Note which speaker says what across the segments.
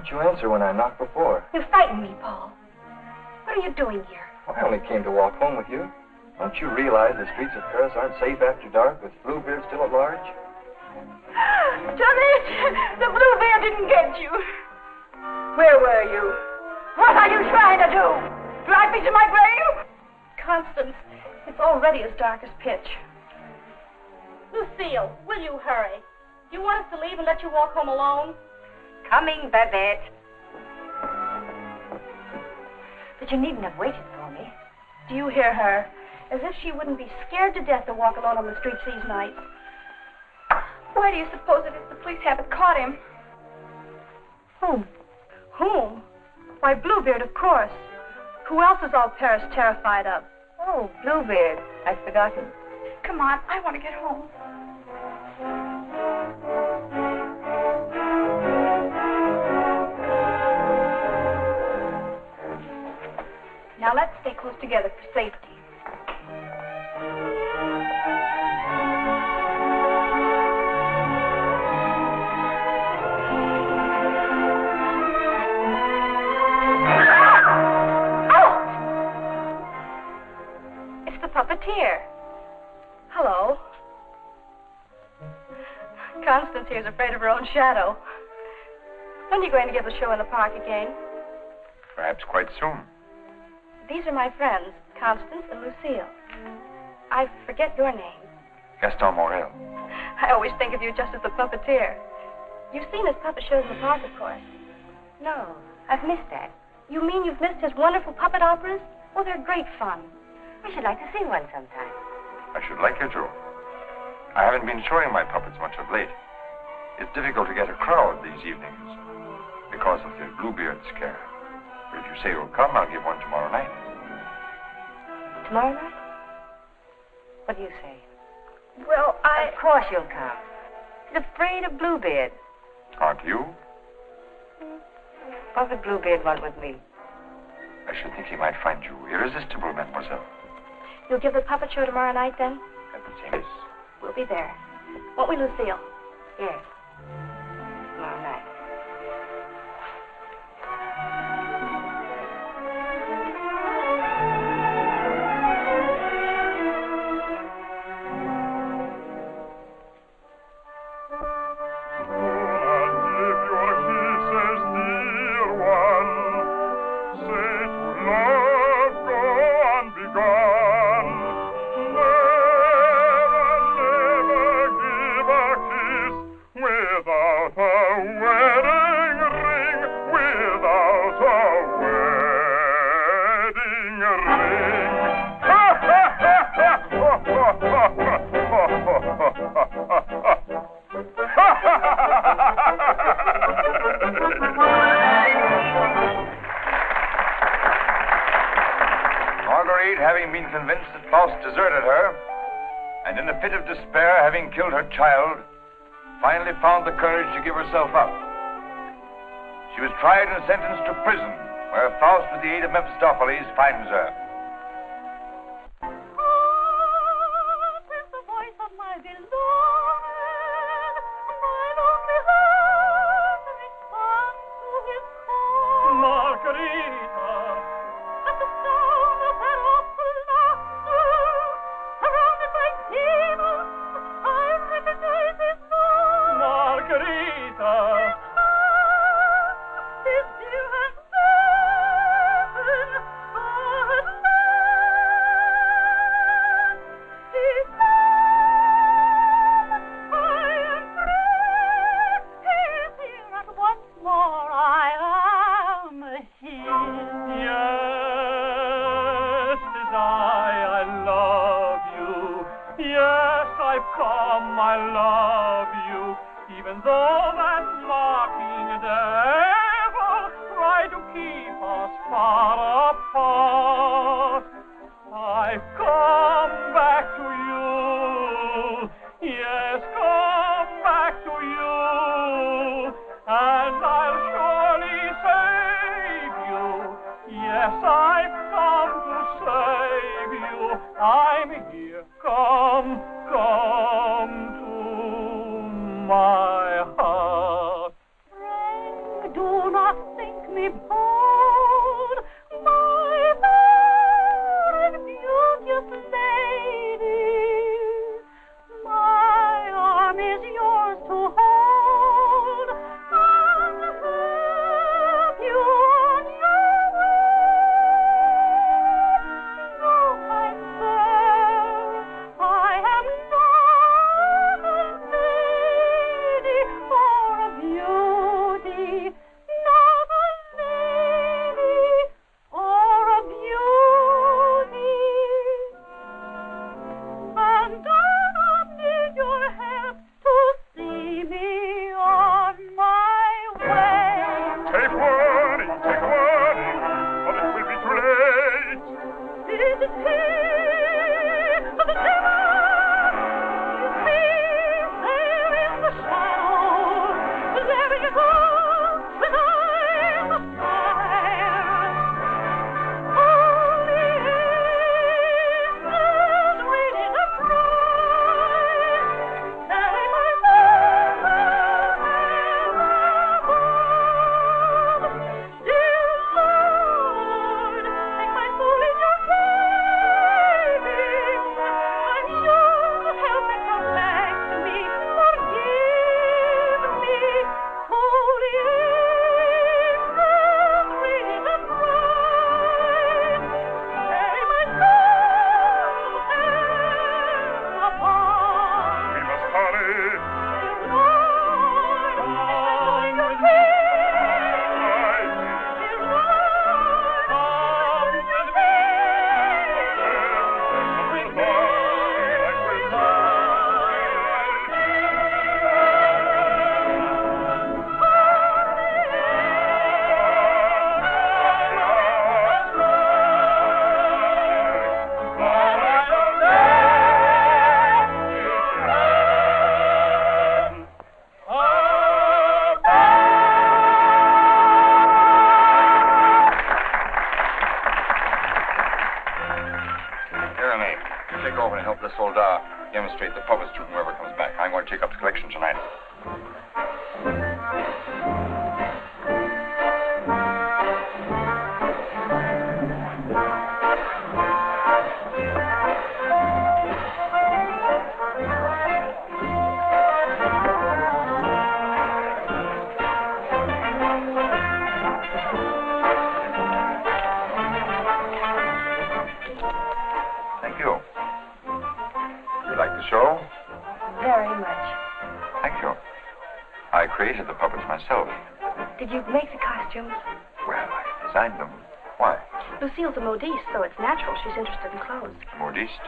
Speaker 1: didn't you answer when I knocked before?
Speaker 2: You frightened me, Paul. What are you doing here?
Speaker 1: Well, I only came to walk home with you. Don't you realize the streets of Paris aren't safe after dark with Bluebeard still at large?
Speaker 2: Johnny, the Bluebeard didn't get you. Where were you? What are you trying to do? Drive me to my grave? Constance, it's already as dark as pitch. Lucille, will you hurry? Do you want us to leave and let you walk home alone?
Speaker 3: Coming, Babette. But you needn't have waited for me.
Speaker 2: Do you hear her? As if she wouldn't be scared to death to walk alone on the streets these nights. Why do you suppose it is the police haven't caught him? Whom? Whom? Why, Bluebeard, of course. Who else is all Paris terrified of?
Speaker 3: Oh, Bluebeard. I'd forgotten.
Speaker 2: Come on, I want to get home. Now let's stay close together for safety. It's the puppeteer. Hello. Constance here's afraid of her own shadow. When are you going to give the show in the park again?
Speaker 4: Perhaps quite soon.
Speaker 2: These are my friends, Constance and Lucille. I forget your name.
Speaker 4: Gaston Morel.
Speaker 2: I always think of you just as the puppeteer. You've seen his puppet shows in the park, of course.
Speaker 3: No, I've missed that.
Speaker 2: You mean you've missed his wonderful puppet operas? Oh, they're great fun.
Speaker 3: We should like to see one sometime.
Speaker 4: I should like you to. I haven't been showing my puppets much of late. It's difficult to get a crowd these evenings because of the Bluebeard scare. But if you say you'll come, I'll give one tomorrow night.
Speaker 3: Tomorrow night? What do you say?
Speaker 2: Well,
Speaker 3: Of course you'll come. He's afraid of Bluebeard.
Speaker 4: Aren't you?
Speaker 3: What would Bluebeard want with me?
Speaker 4: I should think he might find you irresistible, mademoiselle.
Speaker 2: You'll give the puppet show tomorrow night, then?
Speaker 4: At the same place.
Speaker 2: We'll be there. Won't we, Lucille?
Speaker 3: Yes. Tomorrow night.
Speaker 4: Having been convinced that Faust deserted her, and in a fit of despair, having killed her child, finally found the courage to give herself up. She was tried and sentenced to prison, where Faust, with the aid of Mephistopheles, finds her.
Speaker 2: Do not
Speaker 4: Demonstrate the puppets to whoever comes back. I'm going to take up the collection tonight. Thank you. You like the show?
Speaker 3: Very much.
Speaker 4: Thank you. I created the puppets myself.
Speaker 3: Did you make the costumes?
Speaker 4: Well, I designed them. Why?
Speaker 2: Lucille's a modiste, so it's natural she's interested in clothes.
Speaker 4: Modiste?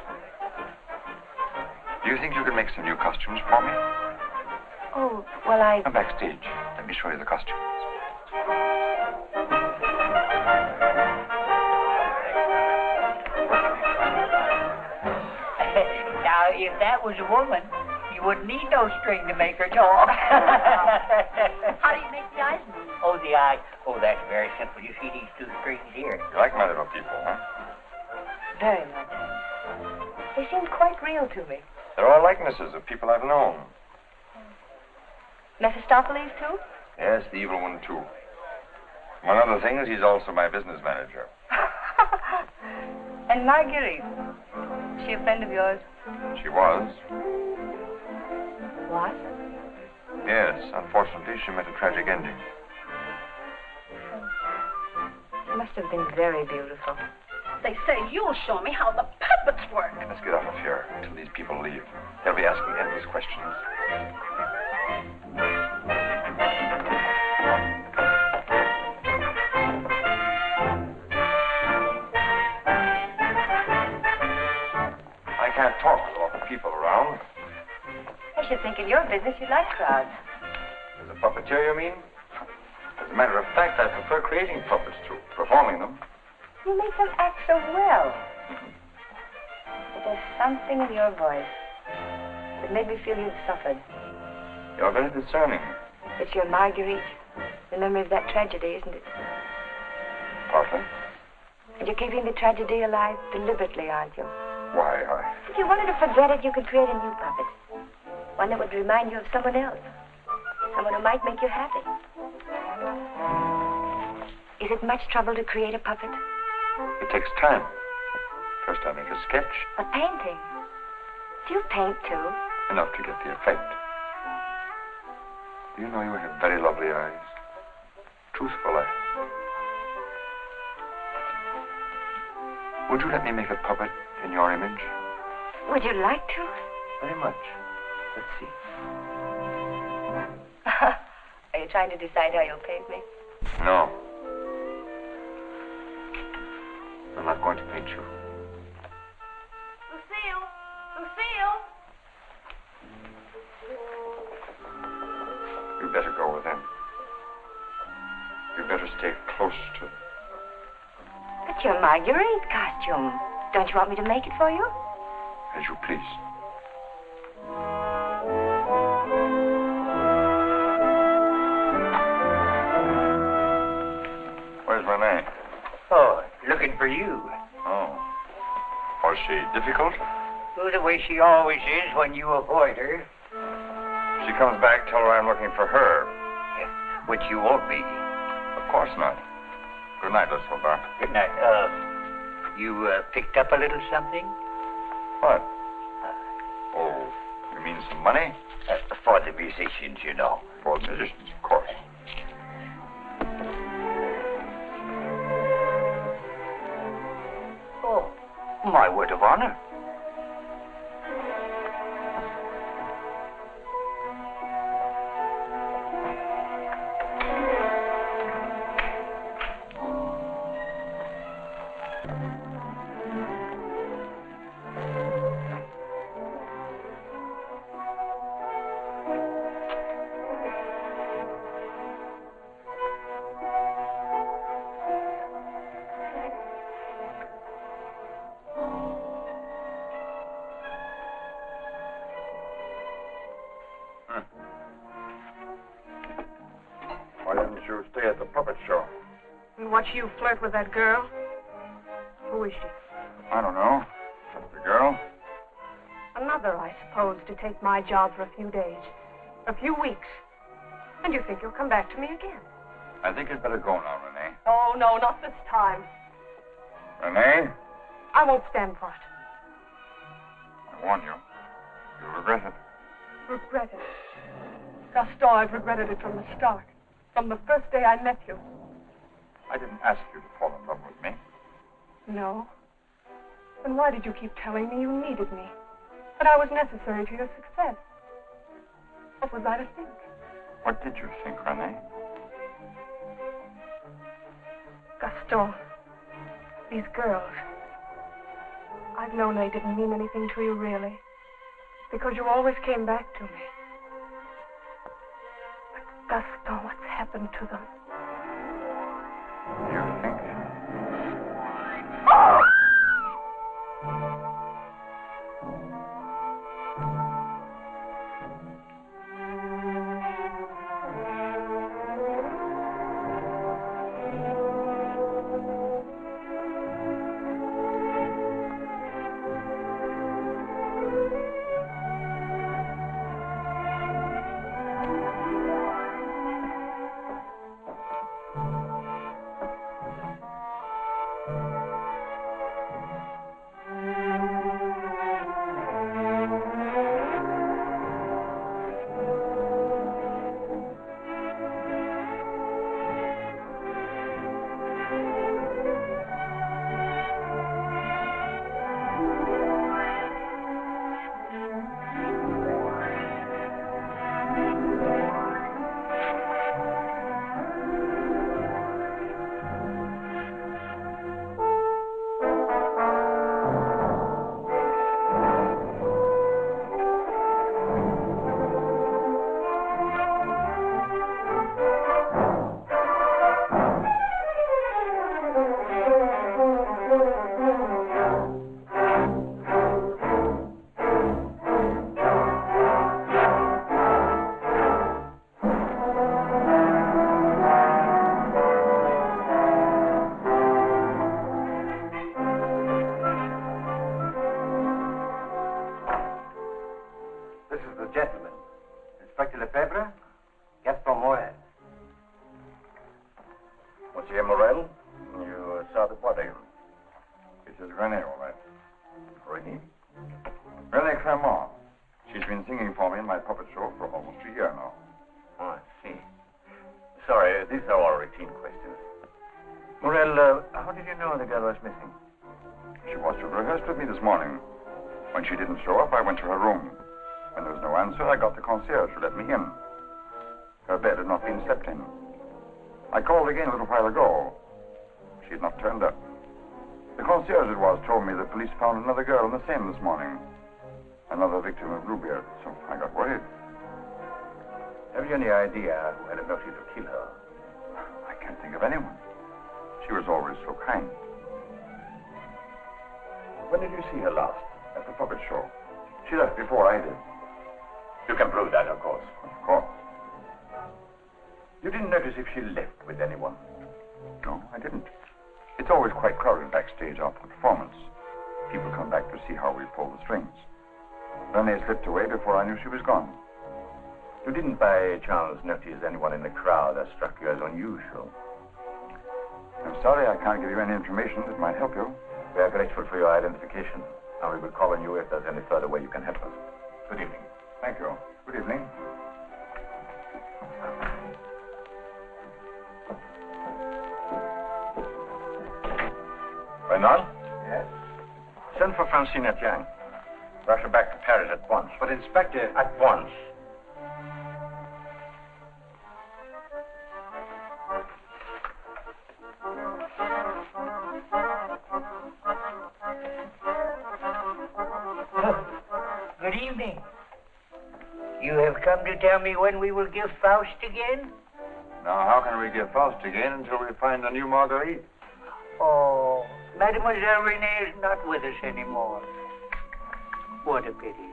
Speaker 4: Do you think you can make some new costumes for me?
Speaker 3: Oh, well, I...
Speaker 4: Come backstage. Let me show you the costumes.
Speaker 5: Now, if that was a woman, you wouldn't need no string to make her talk.
Speaker 3: How do you make the eyes move?
Speaker 5: Oh, the eye. Oh, that's very simple. You see these two strings here?
Speaker 4: You like my little people, huh?
Speaker 3: Very much. They seemed quite real to me.
Speaker 4: They're all likenesses of people I've known.
Speaker 3: Mephistopheles, too?
Speaker 4: Yes, the evil one, too. Among other things, he's also my business manager.
Speaker 3: And Marguerite. Is she a friend of yours?
Speaker 4: She was.
Speaker 3: What?
Speaker 4: Yes, unfortunately, she met a tragic ending.
Speaker 3: She must have been very beautiful.
Speaker 2: They say you'll show me how the puppets work.
Speaker 4: Let's get out of here until these people leave. They'll be asking endless questions. I can't talk with a lot of people around.
Speaker 3: I should think in your business you'd like crowds.
Speaker 4: As a puppeteer, you mean? As a matter of fact, I prefer creating puppets to performing them.
Speaker 3: You make them act so well. But there's something in your voice that made me feel you'd suffered.
Speaker 4: You're very discerning.
Speaker 3: It's your Marguerite, the memory of that tragedy, isn't it?
Speaker 4: Partly.
Speaker 3: And you're keeping the tragedy alive deliberately, aren't you?
Speaker 4: Why,
Speaker 3: If you wanted to forget it, you could create a new puppet. One that would remind you of someone else. Someone who might make you happy. Is it much trouble to create a puppet?
Speaker 4: It takes time. First I make a sketch.
Speaker 3: A painting? Do you paint, too?
Speaker 4: Enough to get the effect. Do you know you have very lovely eyes? Truthful eyes. Would you let me make a puppet in your image?
Speaker 3: Would you like to?
Speaker 4: Very much. Let's see.
Speaker 3: Are you trying to decide how you'll paint me?
Speaker 4: No. I'm not going to paint you.
Speaker 2: Lucille! Lucille!
Speaker 4: You better go with him. You better stay close to...
Speaker 3: But your Marguerite costume. Don't you want me to make it for you?
Speaker 4: As you please. Where's Renee?
Speaker 5: Oh, looking for you.
Speaker 4: Oh. Was she difficult?
Speaker 5: Oh, the way she always is when you avoid her.
Speaker 4: She comes back, tell her I'm looking for her.
Speaker 5: Which you won't be.
Speaker 4: Of course not. Good night, Lucille.
Speaker 5: Good night. You picked up a little something?
Speaker 4: What? Oh, you mean some money?
Speaker 5: For the musicians, you know.
Speaker 4: For the musicians, of course.
Speaker 5: Oh, my word of honor.
Speaker 4: Why didn't you stay at the puppet show?
Speaker 2: And watch you flirt with that girl? Who is she?
Speaker 4: I don't know. Just a girl.
Speaker 2: Another, I suppose, to take my job for a few days. A few weeks. And you think you'll come back to me again?
Speaker 4: I think you'd better go now, Renee.
Speaker 2: Oh, no, not this time.
Speaker 4: Renee,
Speaker 2: I won't stand for it.
Speaker 4: I warn you. You'll regret it.
Speaker 2: Regret it. Gaston, I've regretted it from the start. From the first day I met you.
Speaker 4: I didn't ask you to fall in love with me.
Speaker 2: No. Then why did you keep telling me you needed me? That I was necessary to your success? What was I to think?
Speaker 4: What did you think, Renee?
Speaker 2: Gaston, these girls. I've known they didn't mean anything to you, really. Because you always came back to me. But Gaston, what's happened to them?
Speaker 4: You think? This morning. Another victim of Bluebeard, so I got worried.
Speaker 6: Have you any idea who had a motive to kill her?
Speaker 4: I can't think of anyone. She was always so kind.
Speaker 6: When did you see her last? At the puppet show. She left before I did.
Speaker 7: You can prove that, of course.
Speaker 6: Of course. You didn't notice if she left with anyone? No, I didn't. It's always quite crowded backstage after the performance. People come back to see how we pull the strings. Then they slipped away before I knew she was gone.
Speaker 7: You didn't by chance notice anyone in the crowd that struck you as unusual?
Speaker 6: I'm sorry I can't give you any information that might help you.
Speaker 7: We are grateful for your identification, and we will call on you if there's any further way you can help us. Good evening.
Speaker 6: Thank you. Good evening.
Speaker 7: Renan?
Speaker 6: Yes?
Speaker 7: Send for Francine Etienne. Rush her back to Paris at once.
Speaker 6: But, Inspector...
Speaker 7: At once.
Speaker 5: Good evening. You have come to tell me when we will give Faust again?
Speaker 4: Now, how can we give Faust again until we find a new Marguerite?
Speaker 5: Oh, Mademoiselle Renee is not with us anymore. What a pity.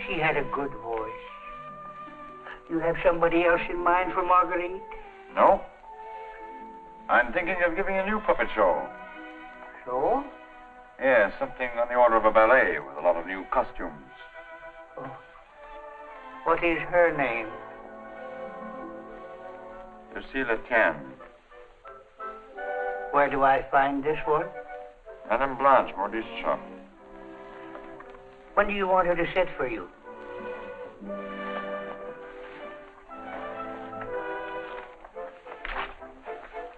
Speaker 5: She had a good voice. You have somebody else in mind for Marguerite?
Speaker 4: No. I'm thinking of giving a new puppet show.
Speaker 5: So?
Speaker 4: Yes, something on the order of a ballet with a lot of new costumes.
Speaker 5: Oh. What is her name?
Speaker 4: Lucille Etienne.
Speaker 5: Where do I find this one?
Speaker 4: Madame Blanche, Maurice's shop.
Speaker 5: When do you want her to sit for you?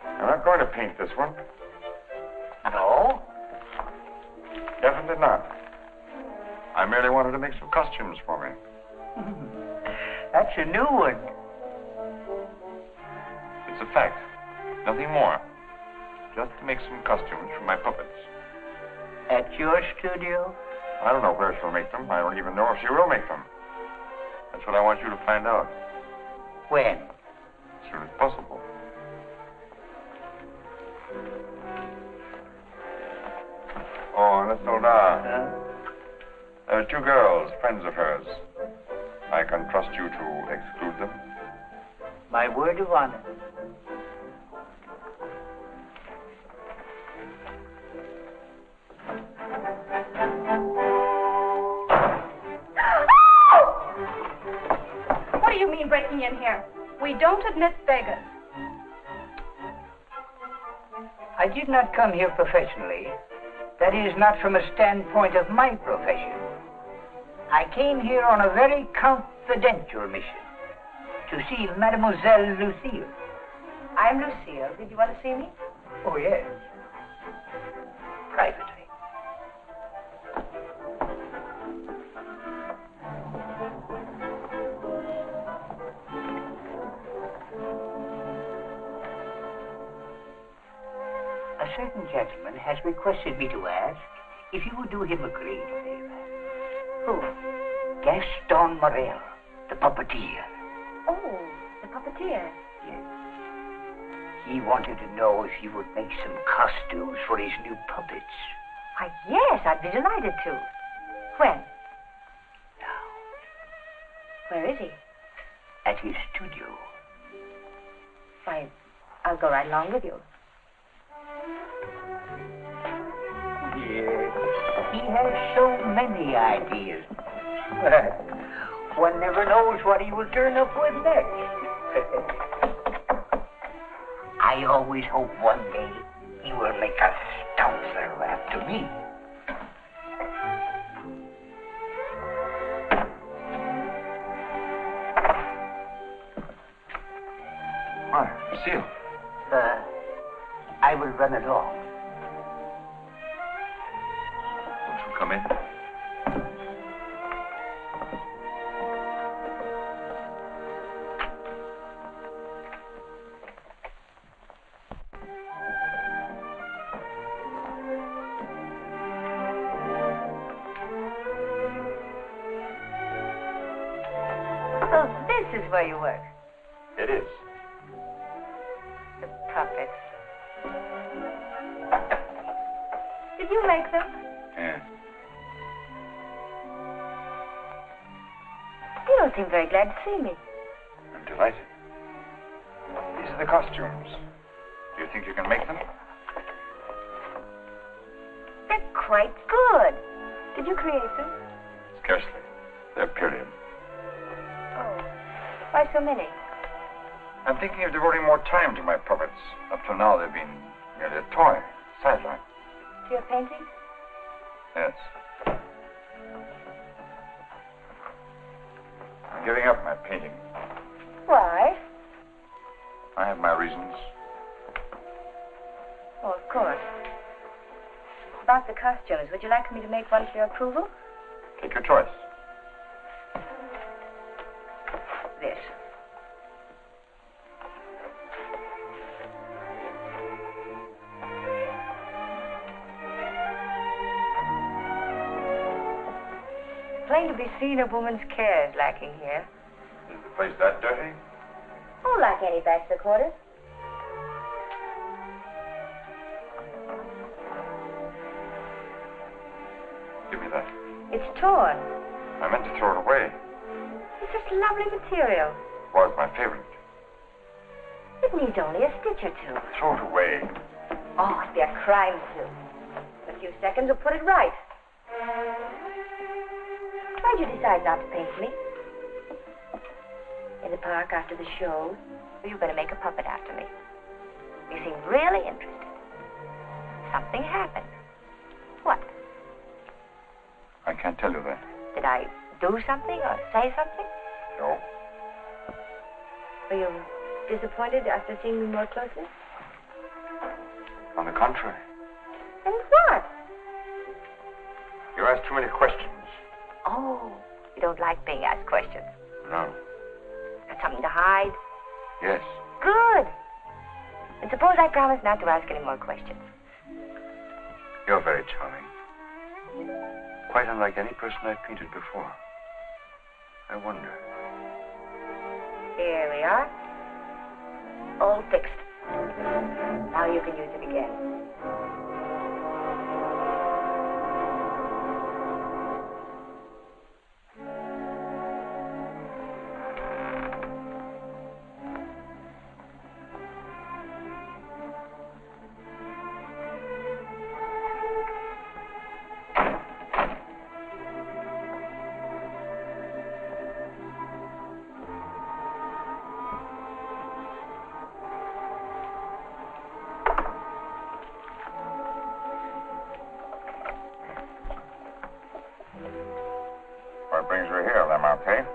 Speaker 4: I'm not going to paint this one.
Speaker 5: No?
Speaker 4: Definitely not. I merely wanted to make some costumes for me.
Speaker 5: That's a new one.
Speaker 4: It's a fact. Nothing more. Just to make some costumes for my puppets.
Speaker 5: At your studio?
Speaker 4: I don't know where she'll make them. I don't even know if she will make them. That's what I want you to find out.
Speaker 5: When?
Speaker 4: As soon as possible. Oh, Miss Soldat. There are two girls, friends of hers. I can trust you to exclude them.
Speaker 5: My word of honor.
Speaker 2: What do you mean breaking in here? We don't admit beggars.
Speaker 5: I did not come here professionally. That is, not from a standpoint of my profession. I came here on a very confidential mission to see Mademoiselle Lucille.
Speaker 3: I'm Lucille. Did you want to see me?
Speaker 5: Oh, yes. Privately. A certain gentleman has requested me to ask if you would do him a great favor. Who? Gaston Morel, the puppeteer.
Speaker 3: Oh, the puppeteer.
Speaker 5: Yes. He wanted to know if you would make some costumes for his new puppets.
Speaker 3: Why, yes, I'd be delighted to. When?
Speaker 5: Now,
Speaker 3: Where is he?
Speaker 5: at his studio.
Speaker 3: Why, I'll go right along with you.
Speaker 5: Yes. He has so many ideas. But one never knows what he will turn up with next. I always hope one day he will make a Stoutler after me.
Speaker 4: Why, Lucille.
Speaker 5: I will run along.
Speaker 4: Won't you come in?
Speaker 3: So this is where you work.
Speaker 4: It is.
Speaker 3: The puppets. Did you make them?
Speaker 6: Yes.
Speaker 3: You don't seem very glad to see me.
Speaker 6: I'm delighted. These are the costumes. Do you think you can make them?
Speaker 3: They're quite good. Did you create them?
Speaker 6: Scarcely. They're period.
Speaker 3: Oh. Why so many?
Speaker 6: I'm thinking of devoting more time to my puppets. Up till now, they've been merely a toy, sideline.
Speaker 3: To your painting?
Speaker 6: Yes. I'm giving up my painting.
Speaker 3: Why?
Speaker 6: I have my reasons.
Speaker 3: Oh, of course. About the costumes, would you like me to make one for your approval?
Speaker 6: Take your choice.
Speaker 3: This. Plain to be seen, a woman's care is lacking here.
Speaker 6: Is the place that dirty?
Speaker 3: Oh, like any bachelor quarters.
Speaker 6: Give me that.
Speaker 3: It's torn.
Speaker 6: I meant to throw it away.
Speaker 3: It's just lovely material.
Speaker 6: It was my favorite.
Speaker 3: It needs only a stitch or two.
Speaker 6: Throw it away.
Speaker 3: Oh, it'd be a crime to. In a few seconds will put it right. Why'd you decide not to paint me? In the park after the show, you were going to make a puppet after me. You seemed really interested. Something happened. What?
Speaker 6: I can't tell you that.
Speaker 3: Did I do something or say something?
Speaker 6: No.
Speaker 3: Were you disappointed after seeing me more closely?
Speaker 6: On the contrary.
Speaker 3: And what?
Speaker 6: You asked too many questions.
Speaker 3: Oh, you don't like being asked questions.
Speaker 6: No.
Speaker 3: Got something to hide?
Speaker 6: Yes.
Speaker 3: Good. And suppose I promise not to ask any more questions.
Speaker 6: You're very charming. Quite unlike any person I've painted before. I wonder.
Speaker 3: Here we are. All fixed. Now you can use it again.
Speaker 6: What brings you here, Lamarque?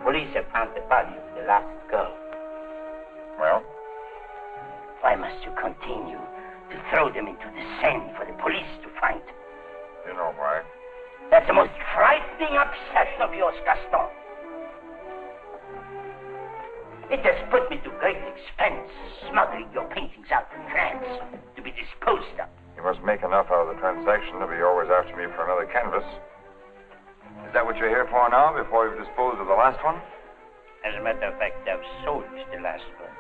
Speaker 5: Police have found the body of the last girl.
Speaker 6: Well?
Speaker 5: Why must you continue to throw them into the Seine for the police to find?
Speaker 6: You know why.
Speaker 5: That's the most frightening obsession of yours, Gaston. It has put me to great expense smuggling your paintings out from France to be disposed of.
Speaker 6: You must make enough out of the transaction to be always after me for another canvas. Is that what you're here for now, before you've disposed of the last one?
Speaker 5: As a matter of fact, I've sold the last one.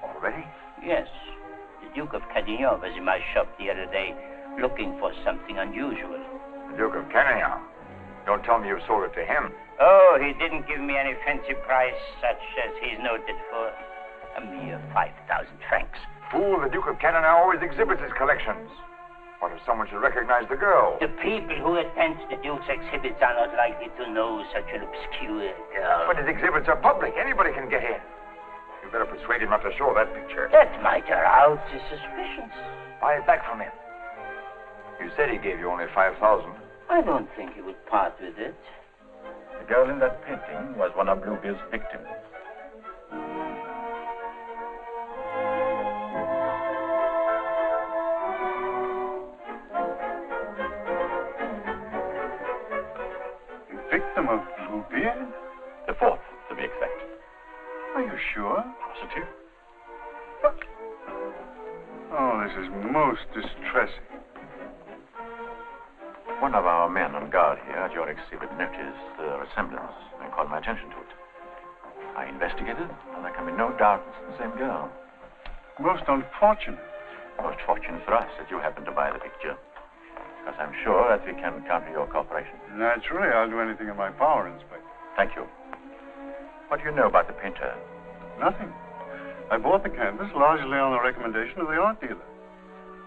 Speaker 6: Already?
Speaker 5: Yes. The Duke of Carradine was in my shop the other day looking for something unusual.
Speaker 6: The Duke of Carradine? Don't tell me you sold it to him.
Speaker 5: Oh, he didn't give me any fancy price such as he's noted for. A mere 5,000 francs.
Speaker 6: Fool, the Duke of Carradine always exhibits his collections. What if someone should recognize the girl?
Speaker 5: The people who attend the Duke's exhibits are not likely to know such an obscure girl.
Speaker 6: But his exhibits are public. Anybody can get in. You better persuade him not to show that picture.
Speaker 5: That might arouse his suspicions.
Speaker 6: Buy it back from him. You said he gave you only 5,000.
Speaker 5: I don't think he would part with it.
Speaker 7: The girl in that painting was one of Bluebeard's victims.
Speaker 8: Victim of Bluebeard?
Speaker 7: The fourth, to be exact.
Speaker 8: Are you sure?
Speaker 7: Positive.
Speaker 8: But... Oh, this is most distressing.
Speaker 7: One of our men on guard here at your exhibit noticed the resemblance and called my attention to it. I investigated, and there can be no doubt it's the same girl.
Speaker 8: Most unfortunate.
Speaker 7: Most fortunate for us that you happened to buy the picture. because I'm sure that we can count on your cooperation.
Speaker 8: Naturally, I'll do anything in my power, Inspector.
Speaker 7: Thank you. What do you know about the painter?
Speaker 8: Nothing. I bought the canvas largely on the recommendation of the art dealer.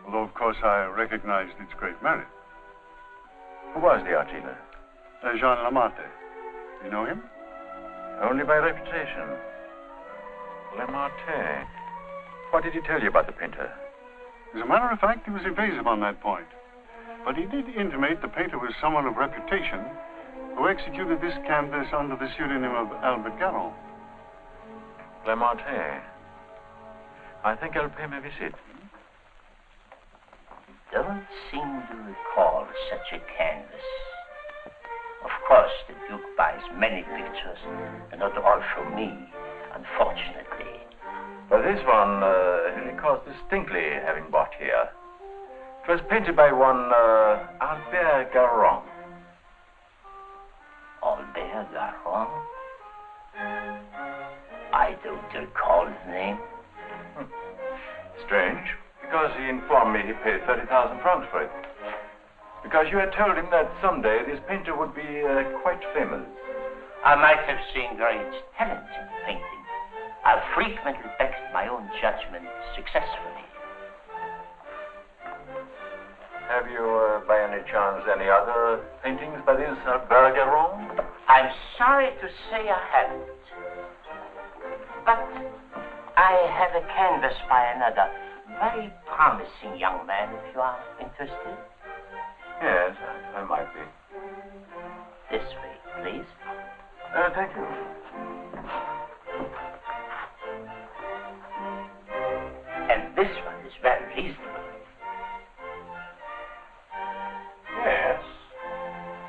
Speaker 8: Although, of course, I recognized its great merit.
Speaker 7: Who was the art dealer?
Speaker 8: Jean Lamarté. You know him?
Speaker 7: Only by reputation. Lamarté. What did he tell you about the painter?
Speaker 8: As a matter of fact, he was evasive on that point. But he did intimate the painter was someone of reputation who executed this canvas under the pseudonym of Albert Garon.
Speaker 7: Lamarté. I think I'll pay him a visit.
Speaker 5: Don't seem to recall such a canvas. Of course, the Duke buys many pictures, and not all from me, unfortunately.
Speaker 7: But this one, he recalls distinctly having bought here. It was painted by one Albert Garon.
Speaker 5: Albert Garon? I don't recall the name.
Speaker 7: Strange, because he informed me he paid 30,000 francs for it. Because you had told him that someday this painter would be quite famous.
Speaker 5: I might have seen great talent in painting. I've frequently backed my own judgment successfully.
Speaker 7: Have you, by any chance, any other paintings by this Albert Garon?
Speaker 5: I'm sorry to say I haven't. But I have a canvas by another very promising young man, if you are interested.
Speaker 7: Yes, I might be.
Speaker 5: This way, please.
Speaker 7: Thank you.
Speaker 5: And this one is very reasonable.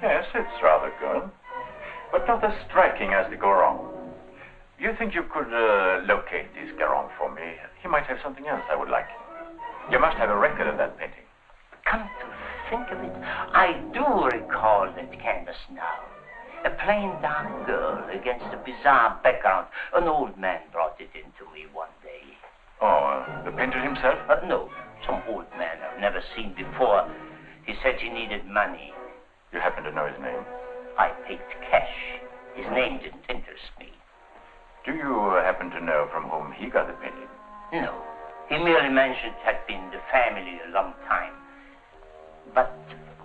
Speaker 7: Yes, it's rather good. But not as striking as the Garon. Do you think you could locate this Garon for me? He might have something else I would like. You must have a record of that painting.
Speaker 5: Come to think of it, I do recall that canvas now. A plain dark girl against a bizarre background. An old man brought it in to me one day.
Speaker 7: Oh, the painter himself?
Speaker 5: No, some old man I've never seen before. He said he needed money.
Speaker 7: You happen to know his name?
Speaker 5: I paid cash. His name didn't interest me.
Speaker 7: Do you happen to know from whom he got the painting?
Speaker 5: No. He merely mentioned it had been the family a long time. But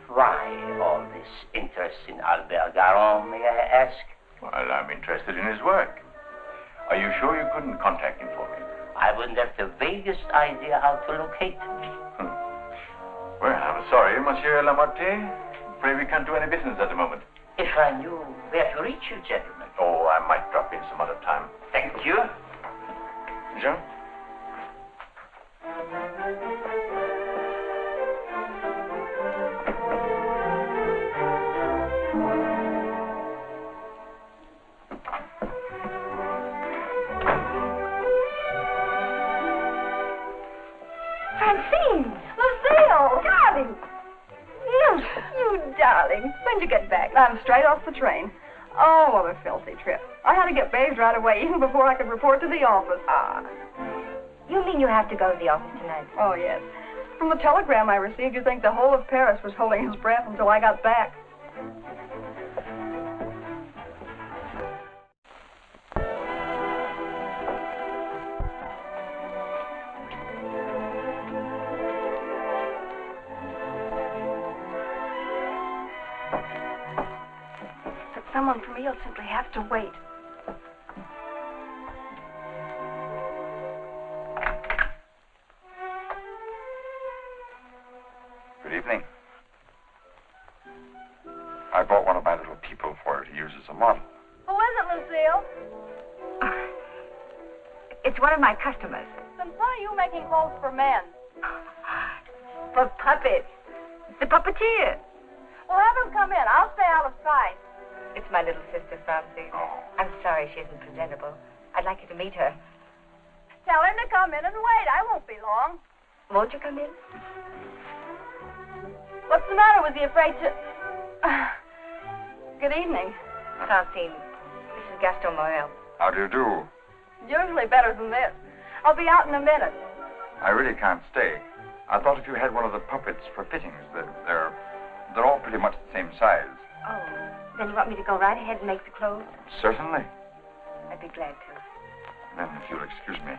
Speaker 5: why all this interest in Albert Garon, may I ask?
Speaker 7: Well, I'm interested in his work. Are you sure you couldn't contact him for me?
Speaker 5: I wouldn't have the vaguest idea how to locate him.
Speaker 7: Well, I'm sorry, Monsieur Lamarté. Pray we can't do any business at the moment.
Speaker 5: If I knew where to reach you, gentlemen.
Speaker 7: Oh, I might drop in some other time.
Speaker 5: Thank you.
Speaker 7: Jean?
Speaker 2: Francine! Lucille! Darling! You darling. When'd you get back? I'm straight off the train. Oh, what a filthy trip. I had to get bathed right away, even before I could report to the office.
Speaker 3: You mean you have to go to the office tonight?
Speaker 2: Oh, yes. From the telegram I received, you'd think the whole of Paris was holding its breath until I got back. Someone for me will simply have to wait.
Speaker 6: Good evening. I bought one of my little people for her to use as a model.
Speaker 2: Who is it, Lucille?
Speaker 3: It's one of my customers.
Speaker 2: Then why are you making clothes for men?
Speaker 3: For puppets. The puppeteer.
Speaker 2: Well, have him come in. I'll stay out of sight.
Speaker 3: It's my little sister, Francie. I'm sorry she isn't presentable. I'd like you to meet her.
Speaker 2: Tell him to come in and wait. I won't be long.
Speaker 3: Won't you come in?
Speaker 2: What's the matter? Was he afraid to... Good evening.
Speaker 3: Francine, this is Gaston Morel.
Speaker 6: How do you do?
Speaker 2: Usually better than this. I'll be out in a minute.
Speaker 6: I really can't stay. I thought if you had one of the puppets for fittings, they're
Speaker 4: size.
Speaker 3: Oh, then you want me to go right ahead and make the clothes?
Speaker 4: Certainly.
Speaker 3: I'd be glad to.
Speaker 4: Then, if you'll excuse me.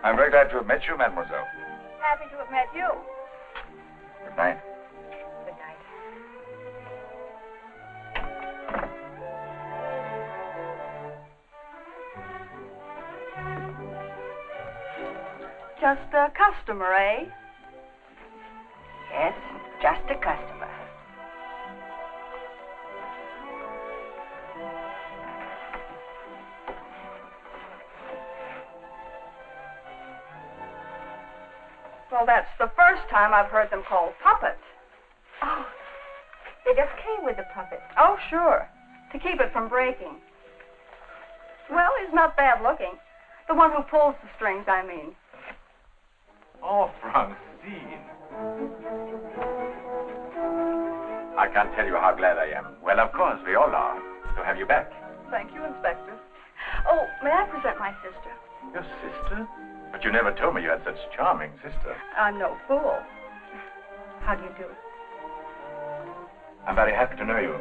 Speaker 4: I'm very glad to have met you, mademoiselle.
Speaker 2: Happy to have met you.
Speaker 4: Good night.
Speaker 3: Good night.
Speaker 2: Just a customer, eh?
Speaker 3: Yes, just a customer.
Speaker 2: Well, that's the first time I've heard them called puppets.
Speaker 3: Oh, they just came with the puppet.
Speaker 2: Oh, sure. To keep it from breaking. Well, he's not bad looking. The one who pulls the strings, I mean.
Speaker 7: Oh, Francine. I can't tell you how glad I am. Well, of course, we all are, to have you back.
Speaker 2: Thank you, Inspector. Oh, may I present my sister?
Speaker 7: Your sister? But you never told me you had such a charming sister.
Speaker 2: I'm no fool. How do you do?
Speaker 7: I'm very happy to know you.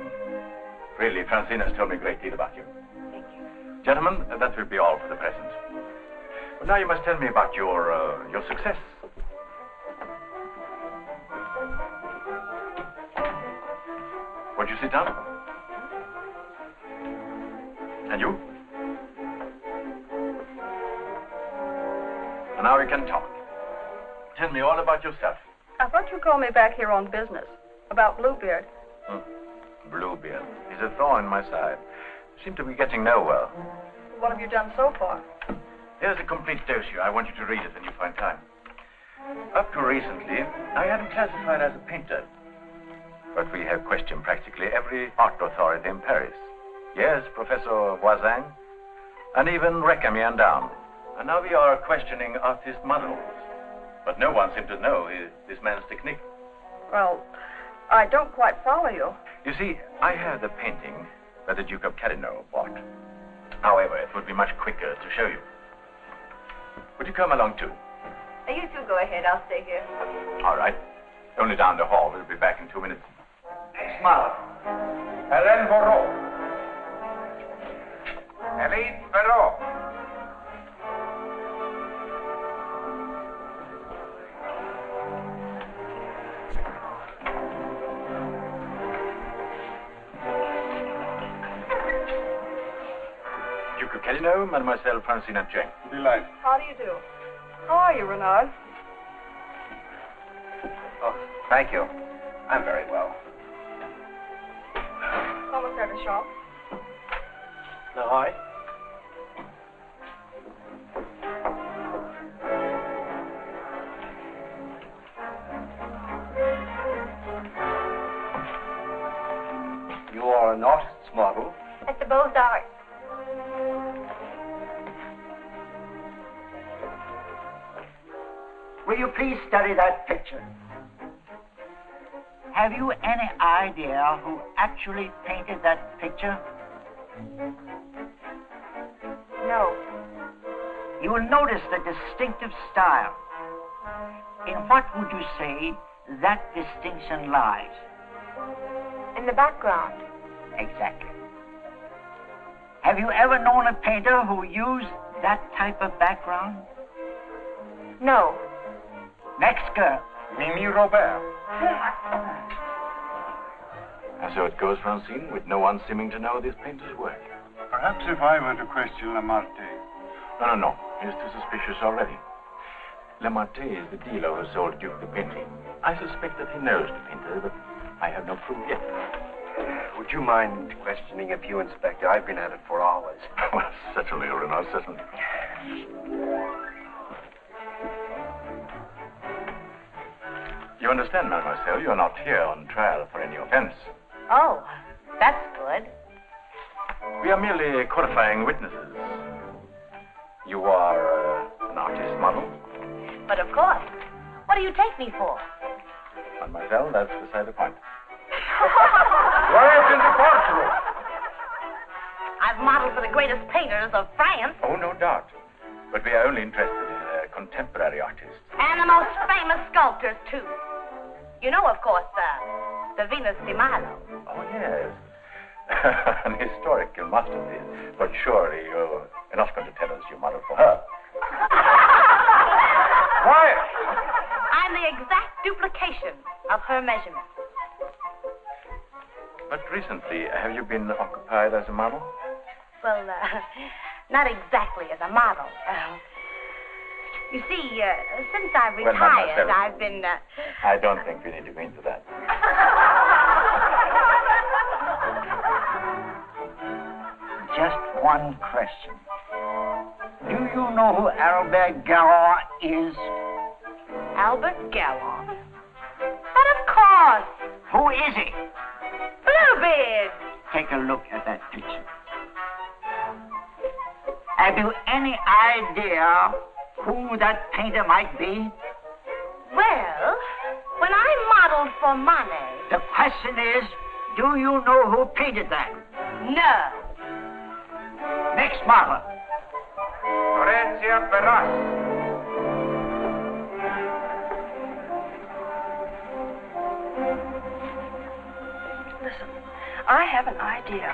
Speaker 7: Really, Francine has told me a great deal about you.
Speaker 3: Thank you.
Speaker 7: Gentlemen, that will be all for the present. But now you must tell me about your success. Won't you sit down? And you? And now we can talk. Tell me all about yourself.
Speaker 2: I thought you called me back here on business. About Bluebeard.
Speaker 7: Bluebeard. He's a thorn in my side. Seem to be getting nowhere.
Speaker 2: What have you done so far?
Speaker 7: Here's a complete dossier. I want you to read it when you find time. Up to recently, I had him classified as a painter. But we have questioned practically every art authority in Paris. Yes, Professor Voisin, and even Recamier down. And now we are questioning artist models. But no one seems to know this man's technique.
Speaker 2: Well, I don't quite follow you.
Speaker 7: You see, I have the painting that the Duke of Carradine bought. However, it would be much quicker to show you. Would you come along too?
Speaker 3: You two go ahead. I'll stay here.
Speaker 7: All right. Only down the hall. We'll be back in 2 minutes.
Speaker 4: Next model. Hélène Moreau. Hélène Moreau.
Speaker 7: Duke of Carradine, Mademoiselle Francine G.
Speaker 8: Delighted.
Speaker 2: How do you do? How are you, Renard?
Speaker 1: Oh, thank you. I'm very well.
Speaker 2: Almost at the shop.
Speaker 1: No, hi. You are an artist's model.
Speaker 3: At the Beaux-Arts.
Speaker 5: Will you please study that picture? Have you any idea who actually painted that picture?
Speaker 3: No.
Speaker 5: You will notice the distinctive style. In what would you say that distinction lies?
Speaker 3: In the background.
Speaker 5: Exactly. Have you ever known a painter who used that type of background?
Speaker 3: No.
Speaker 5: Next girl.
Speaker 1: Mimi Robert.
Speaker 7: And so it goes, Francine, with no one seeming to know this painter's work.
Speaker 8: Perhaps if I were to question Lamartine.
Speaker 7: No. He's too suspicious already. Lamartine is the dealer who sold Duke the painting. I suspect that he knows the painter, but I have no proof yet.
Speaker 1: Would you mind questioning a few, Inspector? I've been at it for hours.
Speaker 7: Well, certainly, Renard, certainly. You understand, mademoiselle, you're not here on trial for any offense.
Speaker 3: Oh, that's good.
Speaker 7: We are merely qualifying witnesses. You are an artist model?
Speaker 3: But of course. What do you take me for?
Speaker 7: Mademoiselle, that's beside the point.
Speaker 4: Quiet in the courtroom.
Speaker 3: I've modeled for the greatest painters of France.
Speaker 7: Oh, no doubt. But we are only interested in contemporary artists.
Speaker 3: And the most famous sculptors, too. You know, of course, the Venus de Milo.
Speaker 7: Oh, yes. An historical masterpiece. But surely you're not going to tell us you modeled for her.
Speaker 4: Quiet!
Speaker 3: I'm the exact duplication of her measurements.
Speaker 7: But recently, have you been occupied as a model?
Speaker 3: Well, not exactly as a model. You see, since I've
Speaker 7: Well,
Speaker 3: retired,
Speaker 7: Mademoiselle,
Speaker 3: I've been...
Speaker 7: I don't think we need to go into that.
Speaker 5: Just one question. Do you know who Albert Garron is?
Speaker 3: Albert Gallon? But of course!
Speaker 5: Who is he?
Speaker 3: Bluebeard!
Speaker 5: Take a look at that picture. Have you any idea who that painter might be?
Speaker 3: Well, when I modeled for Monet...
Speaker 5: The question is, do you know who painted that?
Speaker 3: No.
Speaker 5: Next model.
Speaker 4: Florencia Perras.
Speaker 2: Listen, I have an idea.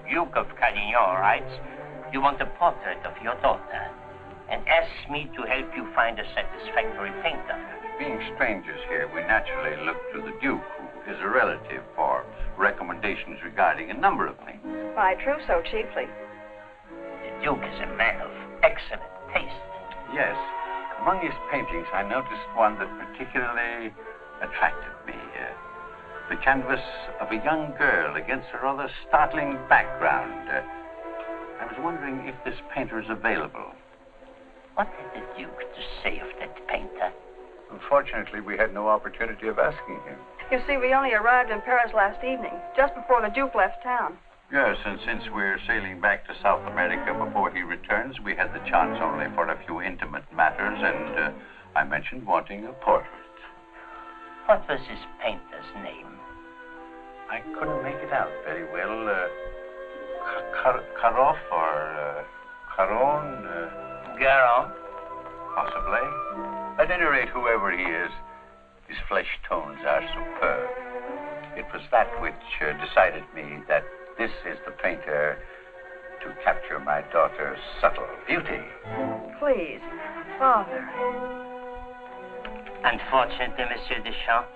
Speaker 9: Duke of Carradine writes, you want a portrait of your daughter, and asks me to help you find a satisfactory painter.
Speaker 10: Being strangers here, we naturally look to the Duke, who is a relative, for recommendations regarding a number of things.
Speaker 2: My trousseau chiefly.
Speaker 9: The Duke is a man of excellent taste.
Speaker 10: Yes. Among his paintings, I noticed one that particularly attracted me. The canvas of a young girl against a rather startling background. I was wondering if this painter is available.
Speaker 9: What had the Duke to say of that painter?
Speaker 10: Unfortunately, we had no opportunity of asking him.
Speaker 2: You see, we only arrived in Paris last evening, just before the Duke left town.
Speaker 10: Yes, and since we're sailing back to South America before he returns, we had the chance only for a few intimate matters, and I mentioned wanting a portrait.
Speaker 9: What was his painter's name?
Speaker 10: I couldn't make it out very well. Karoff or Caron?
Speaker 9: Garron?
Speaker 10: Possibly. At any rate, whoever he is, his flesh tones are superb. It was that which decided me that this is the painter to capture my daughter's subtle beauty.
Speaker 2: Please, Father.
Speaker 9: Unfortunately, Monsieur Deschamps,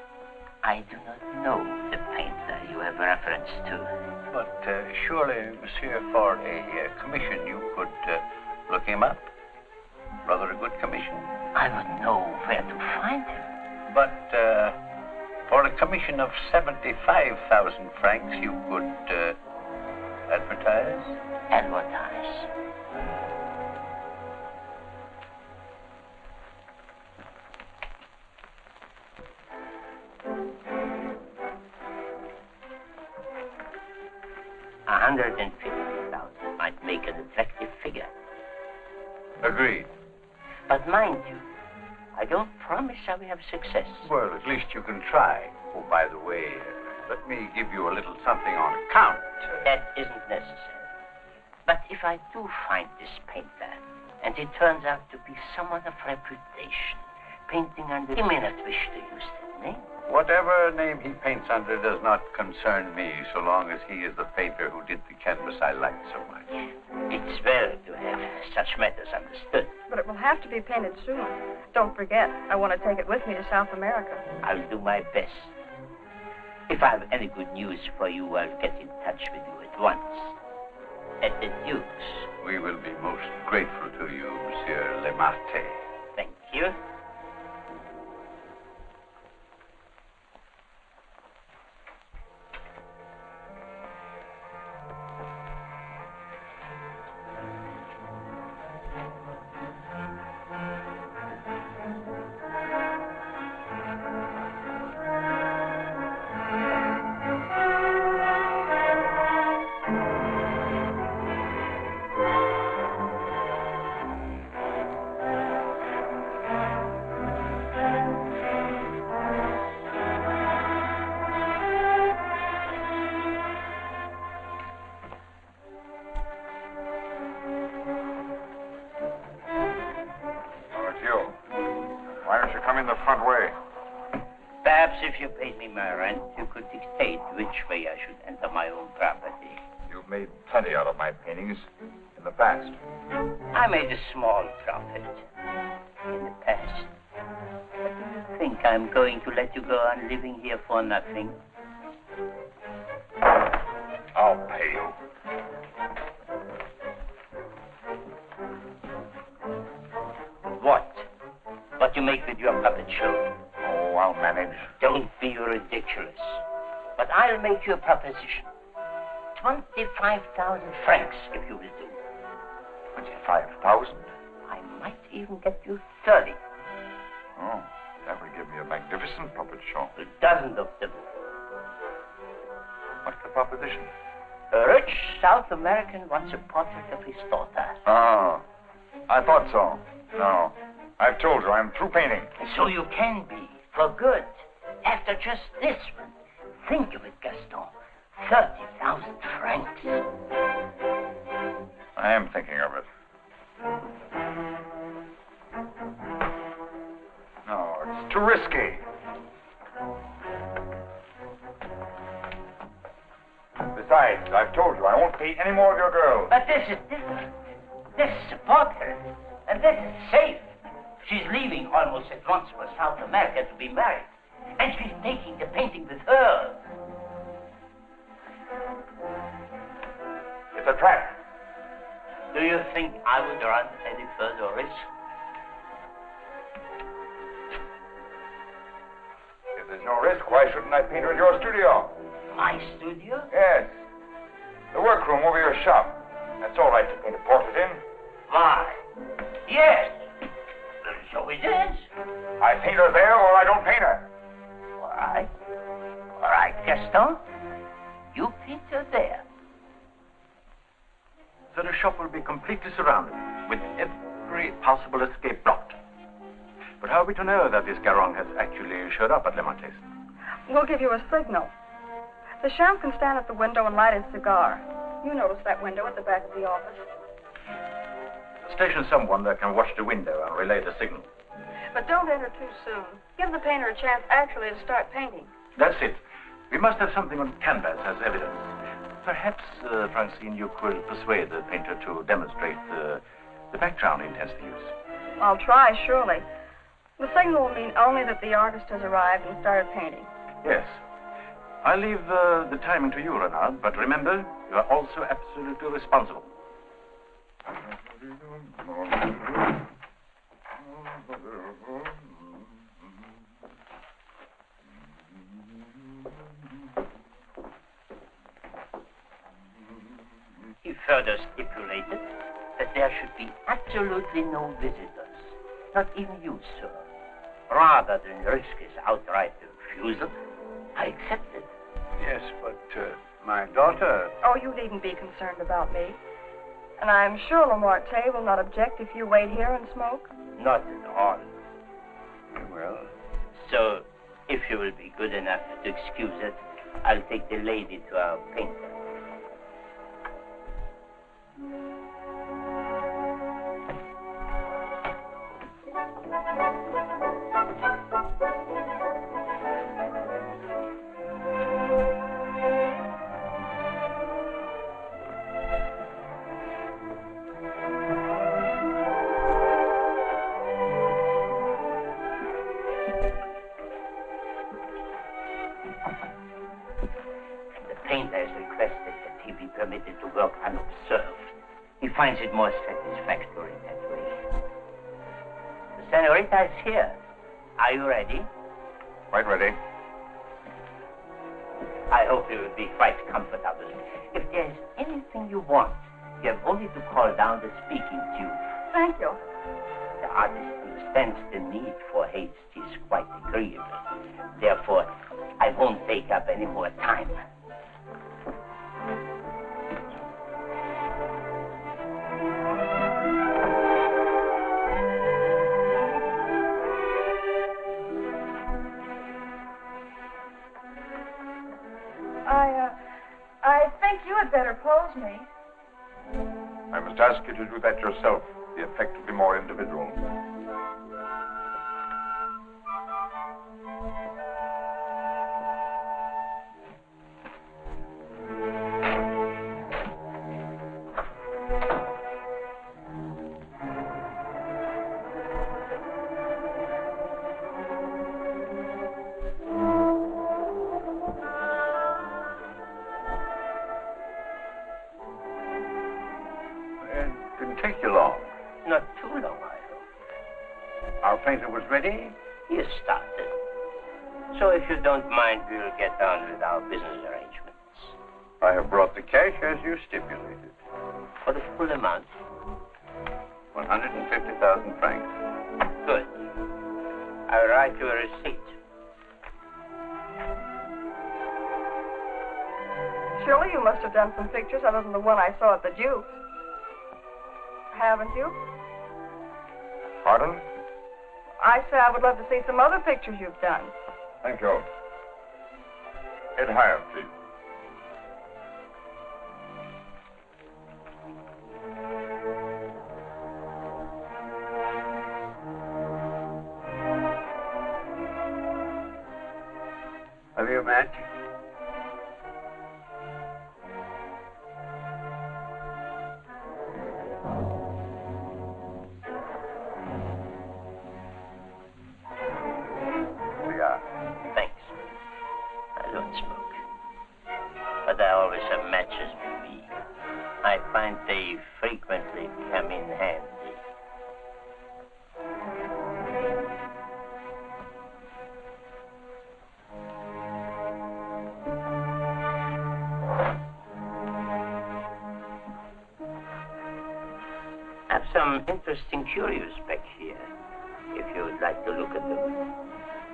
Speaker 9: I do not know the painter you have reference to.
Speaker 10: But surely, Monsieur, for a commission, you could look him up. Rather a good commission.
Speaker 9: I would know where to find him.
Speaker 10: But for a commission of 75,000 francs, you could advertise?
Speaker 9: Advertise. $150,000 might make an attractive figure.
Speaker 10: Agreed.
Speaker 9: But mind you, I don't promise I will have success.
Speaker 10: Well, at least you can try. Oh, by the way, let me give you a little something on account.
Speaker 9: That isn't necessary. But if I do find this painter, and he turns out to be someone of reputation, painting under... He may not wish to use that name.
Speaker 10: Whatever name he paints under does not concern me, so long as he is the painter who did the canvas I liked so much.
Speaker 9: It's well to have such matters understood.
Speaker 2: But it will have to be painted soon. Don't forget, I want to take it with me to South America.
Speaker 9: I'll do my best. If I have any good news for you, I'll get in touch with you at once. At the Duke's.
Speaker 10: We will be most grateful to you, Monsieur Lemarte.
Speaker 9: Thank you. Perhaps if you paid me my rent, you could dictate which way I should enter my own property.
Speaker 4: You've made plenty out of my paintings in the past.
Speaker 9: I made a small profit in the past. But do you think I'm going to let you go on living here for nothing?
Speaker 4: I'll pay you.
Speaker 9: What? What you make with your puppet show?
Speaker 4: Oh, I'll manage.
Speaker 9: Don't be ridiculous. But I'll make you a proposition. 25,000 francs, if you will do.
Speaker 4: 25,000?
Speaker 9: I might even get you 30.
Speaker 4: Oh, that would give me a magnificent puppet show.
Speaker 9: A dozen of them.
Speaker 4: What's the proposition?
Speaker 9: A rich South American wants a portrait of his daughter.
Speaker 4: Oh, I thought so. No, I've told you I'm through painting.
Speaker 9: So you can be, for good. After just this one. Think of it, Gaston. 30,000 francs.
Speaker 4: I am thinking of it. No, it's too risky. Besides, I've told you I won't pay any more of your girls.
Speaker 9: But this is different. This is a portrait, and this is safe. She's leaving almost at once for South America to be married, and she's taking the painting with her.
Speaker 4: It's a trap.
Speaker 9: Do you think I would run any further risk?
Speaker 4: If there's no risk, why shouldn't I paint her in your studio?
Speaker 9: My studio?
Speaker 4: Yes. The workroom over your shop. That's all right to paint a portrait in.
Speaker 9: Why? Yes. So it is.
Speaker 4: I paint her there or I don't paint her.
Speaker 9: All right. All right, Gaston. You paint her there.
Speaker 7: So the shop will be completely surrounded, with every possible escape blocked. But how are we to know that this Garron has actually showed up at Le Marquis?
Speaker 2: We'll give you a signal. The sheriff can stand at the window and light his cigar. You notice that window at the back of the office.
Speaker 7: Station someone that can watch the window and relay the signal.
Speaker 2: But don't enter too soon. Give the painter a chance actually to start painting.
Speaker 7: That's it. We must have something on canvas as evidence. Perhaps, Francine, you could persuade the painter to demonstrate the background he intends to use.
Speaker 2: I'll try, surely. The signal will mean only that the artist has arrived and started painting.
Speaker 7: Yes. I'll leave the timing to you, Renard, but remember, you are also absolutely responsible.
Speaker 9: He further stipulated that there should be absolutely no visitors, not even you, sir. Rather than risk his outright refusal, I accepted.
Speaker 8: Yes, but my daughter...
Speaker 2: Oh, you needn't be concerned about me. And I'm sure Lamarte will not object if you wait here and smoke.
Speaker 9: Not at all.
Speaker 8: Well...
Speaker 9: So, if you will be good enough to excuse it, I'll take the lady to our painter. Finds it more satisfactory that way. The senorita is here. Are you ready?
Speaker 4: Quite ready.
Speaker 9: I hope you will be quite comfortable. If there is anything you want, you have only to call down the speaking tube.
Speaker 2: Thank you.
Speaker 9: The artist understands the need for haste is quite agreeable. Therefore, I won't take up any more time.
Speaker 2: I think you had better pose me.
Speaker 4: I must ask you to do that yourself. The effect will be more individual.
Speaker 9: ready, he has started. So if you don't mind, we'll get on with our business arrangements.
Speaker 10: I have brought the cash as you stipulated.
Speaker 9: For the full amount?
Speaker 10: 150,000 francs.
Speaker 9: Good. I'll write you a receipt.
Speaker 2: Surely you must have done some pictures other than the one I saw at the Duke's. Haven't you?
Speaker 6: Pardon?
Speaker 2: I say I would love to see some other pictures you've done.
Speaker 6: Thank you. Head higher, please.
Speaker 10: Have you a match?
Speaker 9: Thanks. I don't smoke. But I always have matches with me. I find they frequently come in handy. I have some interesting curios back here, if you would like to look at them.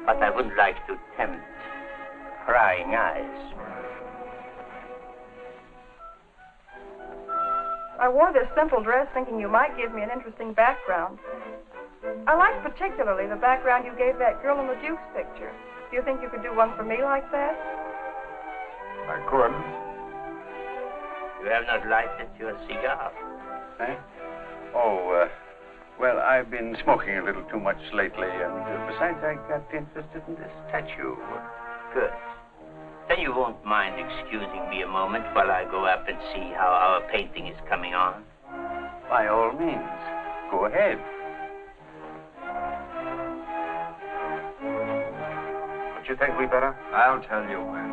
Speaker 9: But I wouldn't like to tempt prying eyes.
Speaker 2: I wore this simple dress thinking you might give me an interesting background. I liked particularly the background you gave that girl in the Duke's picture. Do you think you could do one for me like that?
Speaker 6: I could.
Speaker 9: You have not lighted your cigar.
Speaker 10: Eh? Oh, well, I've been smoking a little too much lately, and besides, I got interested in this statue.
Speaker 9: Good. Then you won't mind excusing me a moment while I go up and see how our painting is coming on?
Speaker 10: By all means, go ahead.
Speaker 6: Don't you think we better?
Speaker 4: I'll tell you when.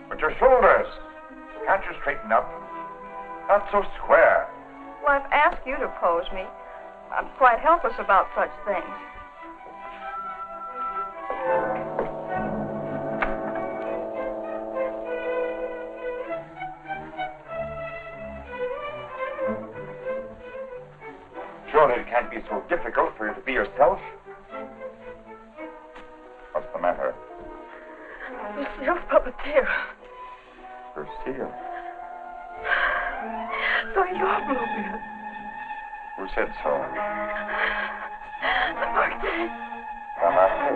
Speaker 6: But your shoulders. Can't you straighten up? Not so square.
Speaker 2: Well, I've asked you to pose me. I'm quite helpless about such things.
Speaker 6: Surely it can't be so difficult for you to be yourself. What's the matter?
Speaker 2: Lucille, puppeteer.
Speaker 6: Lucille.
Speaker 2: So you're Bluebeard.
Speaker 6: Who said so?
Speaker 2: Remarque.
Speaker 6: Remarque.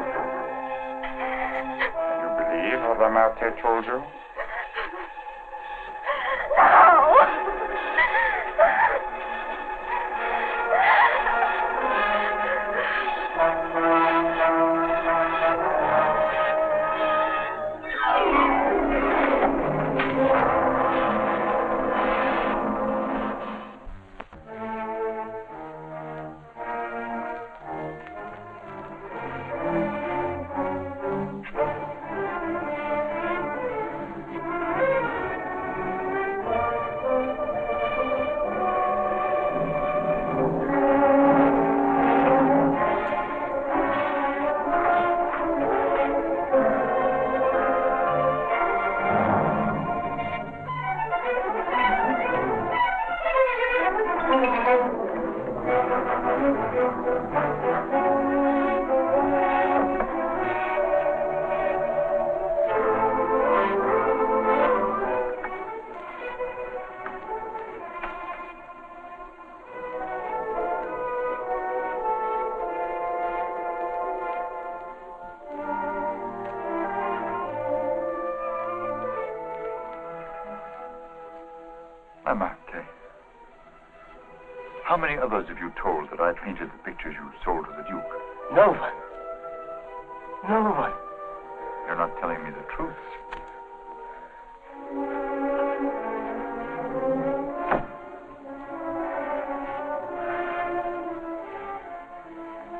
Speaker 6: You believe what Remarque told you? Remarque. How many others have you told that I painted the pictures you sold to the Duke?
Speaker 9: No one. No one.
Speaker 6: You're not telling me the truth.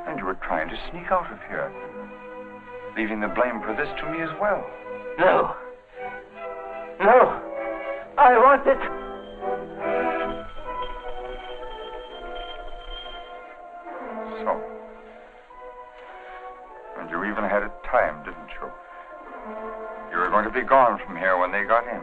Speaker 6: And you were trying to sneak out of here, leaving the blame for this to me as well.
Speaker 9: No. No. I want it.
Speaker 6: So, And you even had it timed, didn't you? You were going to be gone from here when they got in.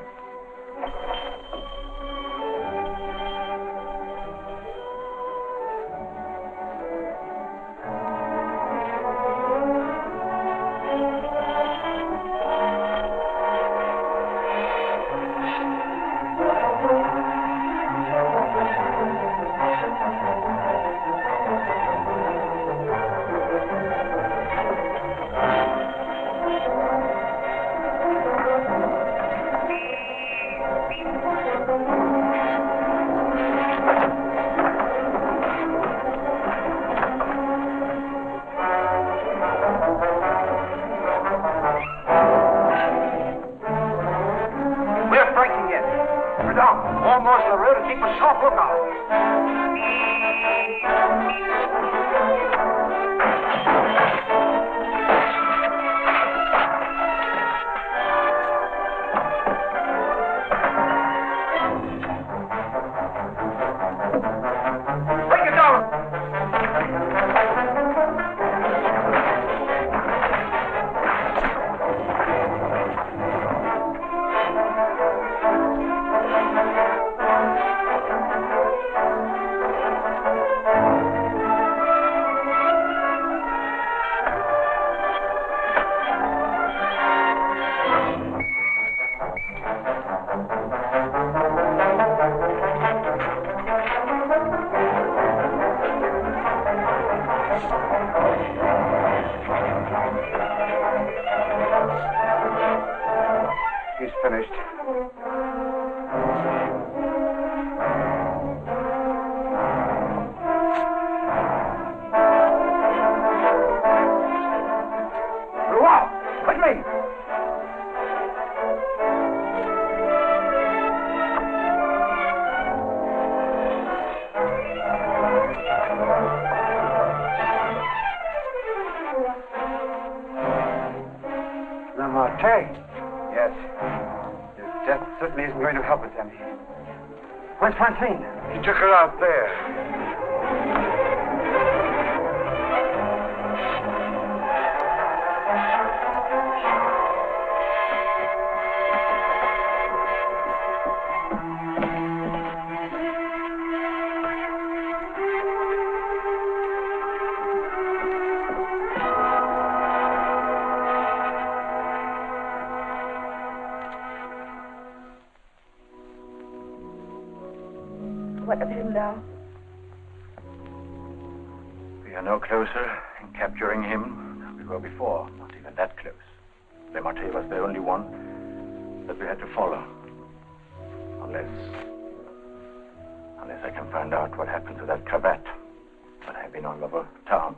Speaker 11: He's finished. With me! Yes. His death certainly isn't going to help us any. Where's Francine?
Speaker 8: He took her out there.
Speaker 2: What of him now?
Speaker 7: We are no closer in capturing him than we were before. Not even that close. Lemarté was the only one that we had to follow. Unless I can find out what happened to that cravat. But I've been all over town,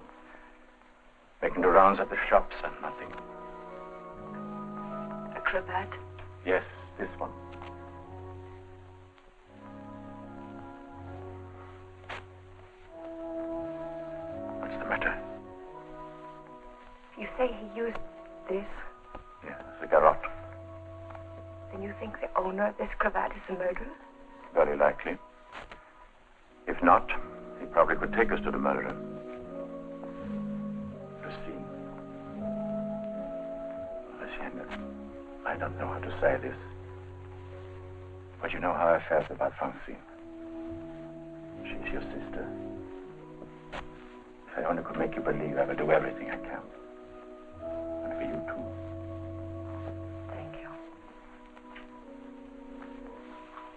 Speaker 7: making the rounds at the shops and nothing.
Speaker 2: A cravat?
Speaker 7: Yes, this one.
Speaker 2: You say he used this?
Speaker 7: Yes, a garrote.
Speaker 2: Then you think the owner of this cravat is the murderer?
Speaker 7: Very likely. If not, he probably could take us to the murderer. Lucille. I don't know how to say this. But you know how I felt about Francine. She's your sister. If I only could make you believe, I will do everything I can. And for you, too.
Speaker 2: Thank you.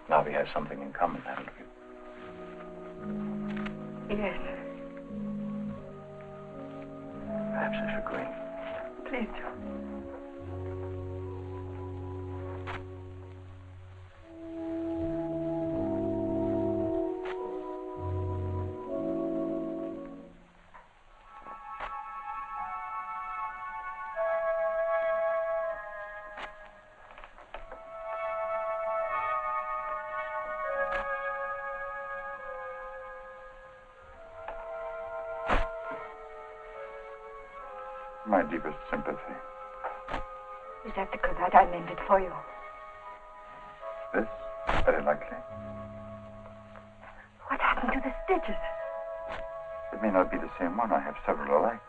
Speaker 7: Now we have something in common, haven't we?
Speaker 2: Yes.
Speaker 7: Perhaps I should go in.
Speaker 2: Please do.
Speaker 6: My deepest sympathy.
Speaker 2: Is that the cravat I mended for you?
Speaker 6: This? Very likely.
Speaker 2: What happened to the stitches?
Speaker 6: It may not be the same one. I have several alike.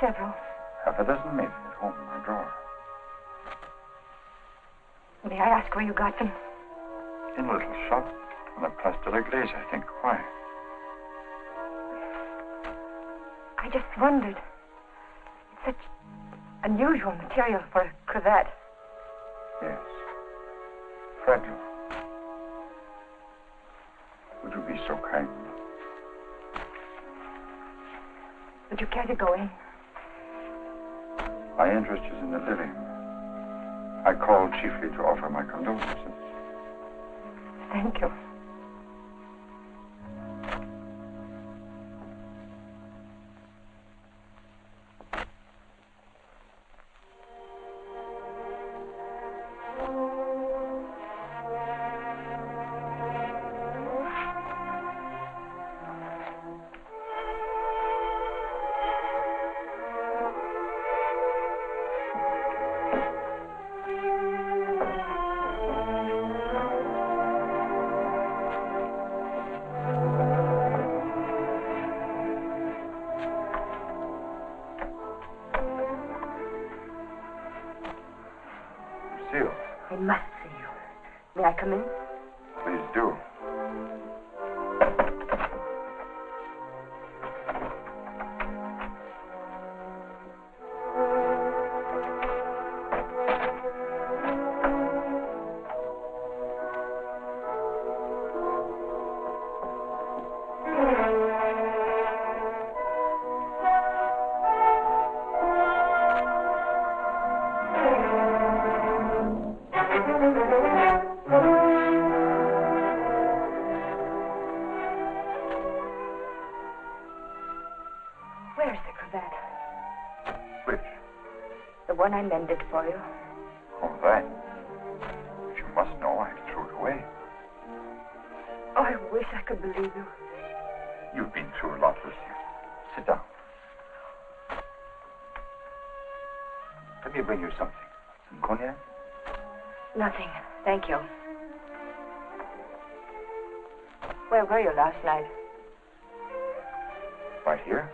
Speaker 2: several.
Speaker 6: Half a dozen maybe at home in my drawer.
Speaker 2: May I ask where you got them?
Speaker 6: In a little shop on the Place de la Glaise, I think. Why?
Speaker 2: I just wondered. It's such unusual material for a cravat.
Speaker 6: Yes. Fragile. Would you be so kind?
Speaker 2: Would you care to go in?
Speaker 6: My interest is in the living. I called chiefly to offer my condolences.
Speaker 2: Thank you. I must see you. May I come in?
Speaker 6: Please do.
Speaker 2: Where's the cravat?
Speaker 6: Which?
Speaker 2: The one I mended for you.
Speaker 6: Oh, that. If you must know, I threw it away.
Speaker 2: Oh, I wish I could believe you.
Speaker 6: You've been through a lot, Lucille. Sit down. Let me bring you something. Some cognac?
Speaker 2: Nothing. Thank you. Where were you last night?
Speaker 6: Right here.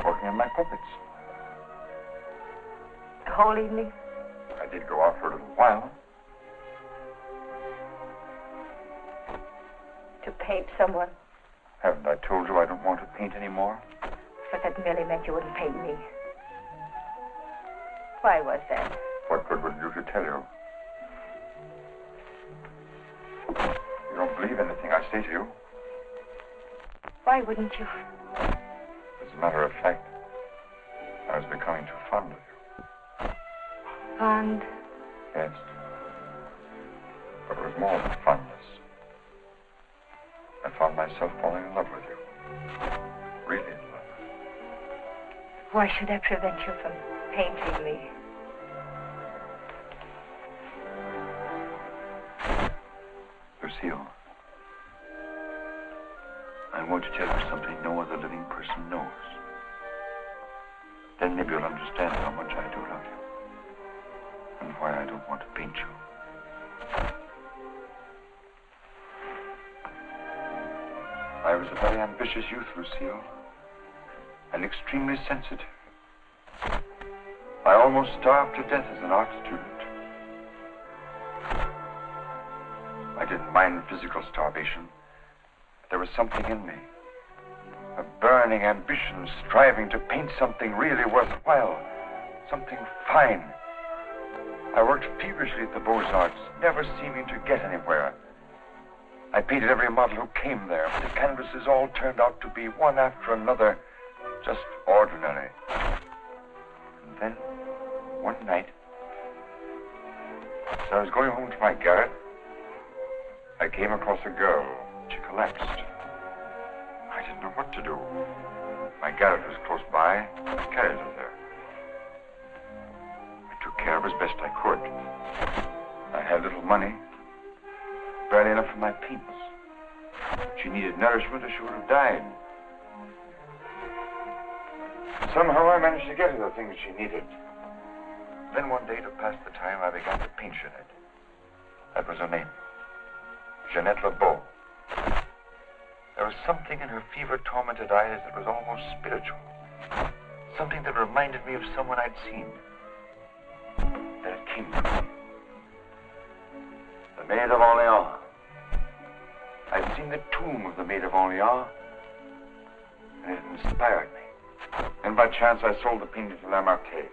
Speaker 6: Working on my puppets.
Speaker 2: The whole evening?
Speaker 6: I did go out for a little while.
Speaker 2: To paint someone.
Speaker 6: Haven't I told you I don't want to paint anymore?
Speaker 2: But that merely meant you wouldn't paint me. Why was that?
Speaker 6: What good would it do to tell you? You don't believe anything I say to you.
Speaker 2: Why wouldn't you?
Speaker 6: As a matter of fact, I was becoming too fond of you.
Speaker 2: Fond?
Speaker 6: Yes. But it was more than fondness. I found myself falling in love with you. Really in love.
Speaker 2: Why should I prevent you from painting me?
Speaker 6: Lucille, I want to tell you something no other living person knows. Then maybe you'll understand how much I do love you. And why I don't want to paint you. I was a very ambitious youth, Lucille. And extremely sensitive. I almost starved to death as an art student. I didn't mind physical starvation. There was something in me. A burning ambition, striving to paint something really worthwhile. Something fine. I worked feverishly at the Beaux-Arts, never seeming to get anywhere. I painted every model who came there, but the canvases all turned out to be one after another, just ordinary. And then, one night, as I was going home to my garret, I came across a girl. She collapsed. I didn't know what to do. My garret was close by. I carried her there. I took care of her as best I could. I had little money, barely enough for my paints. She needed nourishment or she would have died. Somehow I managed to get her the things she needed. Then one day, to pass the time, I began to paint Jeanette. That was her name. Jeanette LeBeau. There was something in her fever-tormented eyes that was almost spiritual.
Speaker 4: something that reminded me of someone I'd seen. Then it came to me. The Maid of Orleans. I'd seen the tomb of the Maid of Orleans, and it inspired me.
Speaker 6: And by chance, I sold the painting to Lamartine.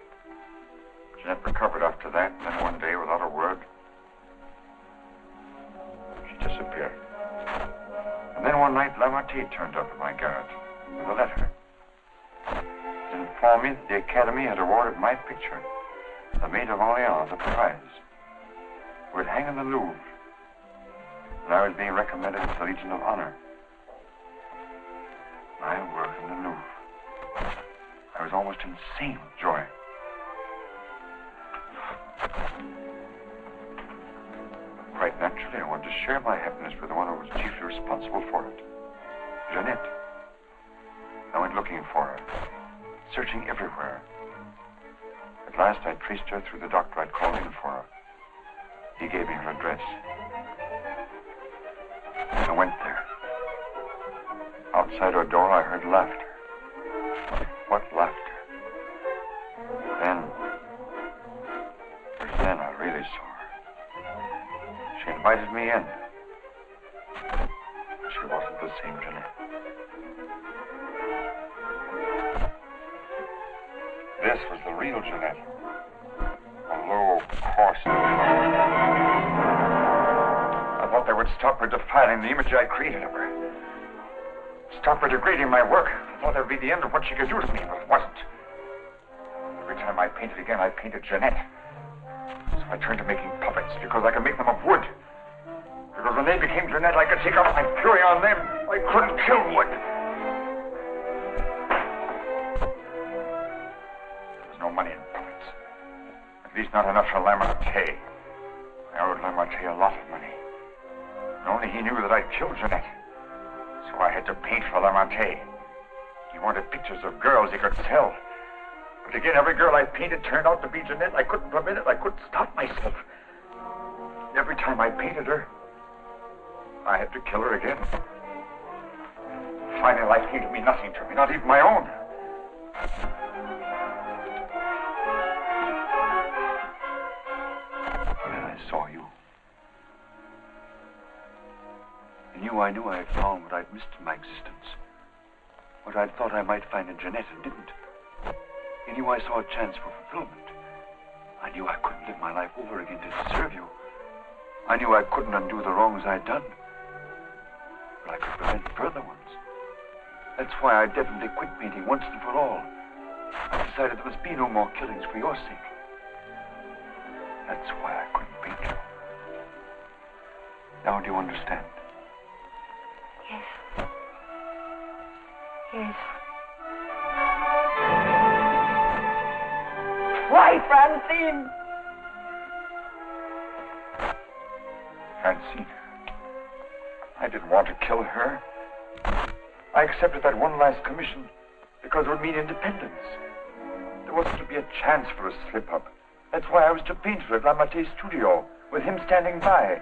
Speaker 6: Jeanette recovered after that, and then one day, without a word, she disappeared. And then one night, Lamartine turned up at my garret with a letter. It informed me that the Academy had awarded my picture, The Maid of Orleans, a prize. It would hang in the Louvre, and I was being recommended to the Legion of Honor. My work in the Louvre. I was almost insane with joy. Quite naturally, I wanted to share my happiness with the one who was chiefly responsible for it, Jeanette. I went looking for her, searching everywhere. At last, I traced her through the doctor I'd called in for her. He gave me her address. I went there. Outside her door, I heard laughter. What laughter? Then I really saw her. She invited me in. She wasn't the same Jeanette. This was the real Jeanette. A low, coarse. I thought they would stop her defiling the image I created of her. Stop her degrading my work. I thought that would be the end of what she could do to me, but it wasn't. Every time I painted again, I painted Jeanette. So I turned to making puppets because I could make them of wood. Because when they became Jeanette, I could take out my fury on them. I couldn't kill wood. There was no money in puppets. At least not enough for Lamartine. I owed Lamartine a lot of money. And only he knew that I'd killed Jeanette. So I had to paint for Lamartine. He wanted pictures of girls he could sell. But again, every girl I painted turned out to be Jeanette. I couldn't prevent it. I couldn't stop myself. Every time I painted her, I had to kill her again. Finally, life came to mean nothing to me, not even my own. Then I saw you. In you, I knew I had found what I'd missed in my existence. What I'd thought I might find in Jeanette and didn't. In you, I saw a chance for fulfillment. I knew I couldn't live my life over again to deserve you. I knew I couldn't undo the wrongs I'd done. But I could prevent further ones. That's why I definitely quit painting once and for all. I decided there must be no more killings for your sake. That's why I couldn't paint you. Now do you understand?
Speaker 3: Yes. Yes.
Speaker 2: Why, Francine?
Speaker 6: Francine. I didn't want to kill her. I accepted that one last commission because it would mean independence. There wasn't to be a chance for a slip-up. That's why I was to paint her at Lamartine's studio, with him standing by.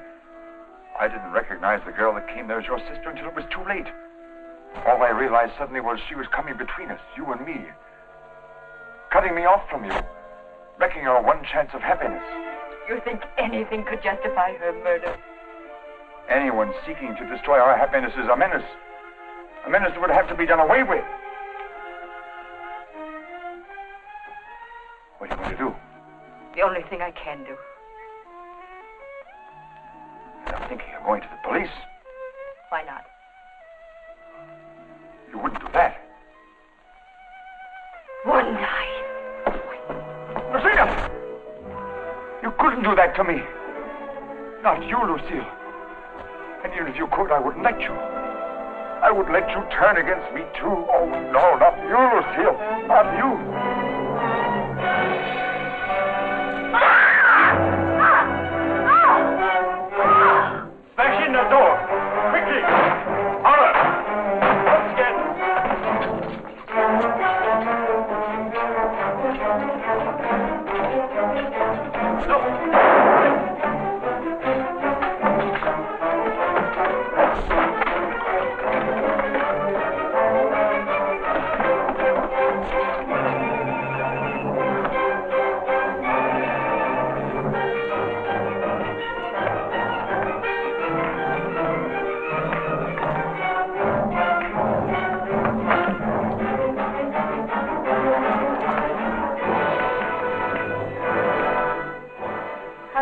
Speaker 6: I didn't recognize the girl that came there as your sister until it was too late. All I realized suddenly was she was coming between us, you and me. Cutting me off from you. Wrecking our one chance of happiness.
Speaker 2: You think anything could justify her murder?
Speaker 6: Anyone seeking to destroy our happiness is a menace. A menace that would have to be done away with. What are you going to do?
Speaker 2: The only thing I can do.
Speaker 6: I'm thinking of going to the police.
Speaker 2: Why not?
Speaker 6: You wouldn't do that.
Speaker 2: Wouldn't I?
Speaker 6: Lucille! You couldn't do that to me. Not you, Lucille. And even if you could, I wouldn't let you. I would let you turn against me, too. Oh, no, not you, Lucille. Not you.
Speaker 7: Smash in the door. Quickly. Honor. Let's get...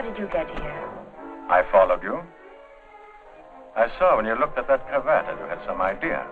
Speaker 3: How did you get here?
Speaker 7: I followed you. I saw when you looked at that cravat that you had some idea.